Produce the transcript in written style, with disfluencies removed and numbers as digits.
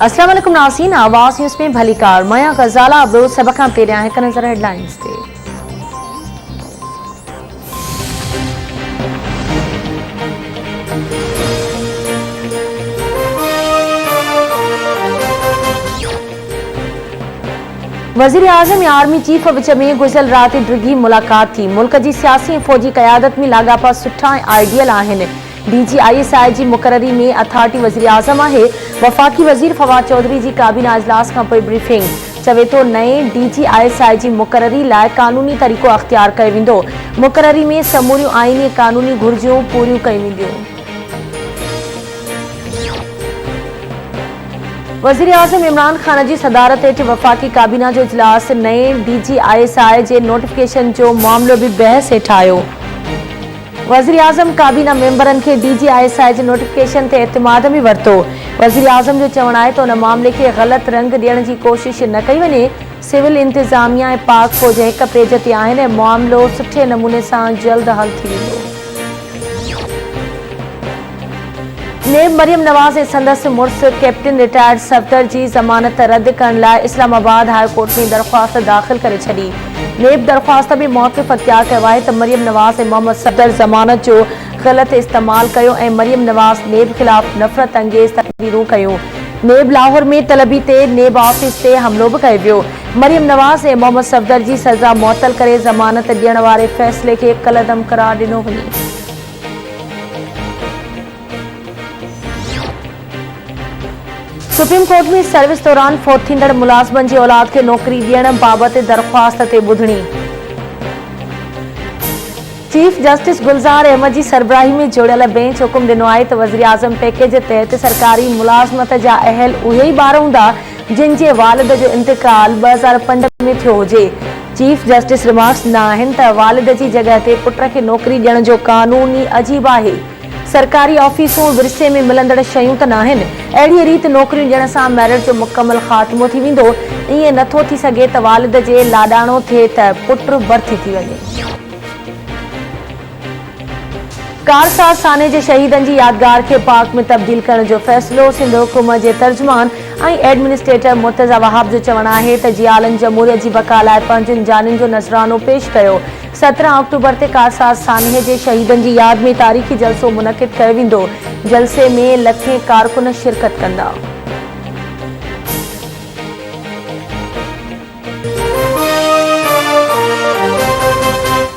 अस्सलाम वालेकुम नाज़रीन, आवाज़ न्यूज़ में भली कार मया गज़ाला। अब सभ खां पहिरियां हिकु नज़र हेडलाइंस ते। वज़ीर आज़म या आर्मी चीफ विच में गुज़िरियल राति डिघी मुलाक़ात थी। मुल्क की सियासी ऐं फ़ौजी क़यादत में लाॻापा सुठा ऐं आइडियल आहिनि। DGISI जी मुक़ररी में अथॉरिटी वज़ीर आज़म आहे। वफ़ाक़ी वज़ीर फवाद चौधरी जी काबीना इजलास खां पोइ ब्रीफिंग। चवे तो नए DGISI जी मुक़ररी लाइ क़ानूनी तरीक़ो अख़्तियार कयो वेंदो। मुक़ररी में समूरियूं आइनी क़ानूनी घुर्जियूं पूरियूं कयूं वेंदियूं। वज़ीर आज़म इमरान खान की सदारत हेठि वफ़ाक़ी काबीना जो इजलास। नए DGISI जे नोटिफिकेशन जो मामलो भी बहस हेठि आयो। वज़ीर आज़म काबीना मेंबरन के DGISI जे नोटिफिकेशन ते एतमाद में वरतो। वज़ीर आज़म जो चवण है तो उन मामले के गलत रंग ॾियण की कोशिश न कई वञे। सिविल इंतजामिया ऐं पाक फ़ौज एक पेज ते आहिनि ऐं मामलो सुठे नमूने से जल्द हल थी वेंदो। नेब मरियम नवाज़ ऐं संदसि मुड़िस कैप्टन रिटायर्ड सफ़दर की ज़मानत रद्द करण लाइ इस्लामाबाद हाई कोर्ट में दरख्वास्त दाख़िल करे छॾी। नेब दरख्वास्त में मौक़िफ़ अख़्तियार कयो आहे त मरियम नवाज़ ऐं मोहम्मद सफ़दर ज़मानत जो ग़लत इस्तेमाल कयो ऐं मरियम नवाज़ नेब ख़िलाफ़ नफ़रत अंगेज़ तक़रीरूं कयूं। नेब लाहौर में तलबी ते नेब ऑफिस ते हमलो भी कयो वियो। मरियम नवाज़ ऐं मोहम्मद सफ़दर की सज़ा मुअत्तल करे ज़मानत ॾियण वारे फ़ैसिले खे कलअदम करार ॾिनो वञे। सुप्रीम कोर्ट में सर्विस दौरान फौत थींदड़ मुलाज़मन जी औलाद के नौकरी ॾियण बाबति दरख्वास्त ते ॿुधणी। चीफ जस्टिस गुलज़ार अहमद जी सरबराही में जोड़ियल बेंच हुकुम ॾिनो आहे त वज़ीर आज़म पैकेज तहत सरकारी मुलाज़मत जा अहल उहे ई ॿार हूंदा जिन जे वालिद जो इंतकाल 2005 में थियो हुजे। चीफ जस्टिस रिमार्क्स न आहिनि त वालिद जी जगह ते पुट के नौकरी ॾियण जो कानून ई अजीब आहे। सरकारी ऑफिसूं विरसे में मिलंदड़ शयूं त नाहिनि। अहिड़ी रीति नौकरियूं ॾियण सां मेरिट जो मुकमल ख़ात्मो थी वेंदो। ईअं नथो थी सघे त वालिद जे लाॾाणो थिए त पुट भर्थी थी वञे। कारसाज साने जे शहीदन जी यादगार के पार्क में तब्दील करण जो फैसलो। सिंध हुकूमत जे तर्जुमान ऐं एडमिनिस्ट्रेटर मुर्तज़ा वहाब जो चवण आहे त जियालन जमहूरियत जी बका लाइ पंहिंजनि जानियुनि जो नज़रानो पेश कयो। 17 अक्टूबर ते कारसाज साने जे शहीदन जी याद में तारीख़ी जलसो मुनक़िद कयो वेंदो। जलसे में लखें कारकुन शिरकत कंदा।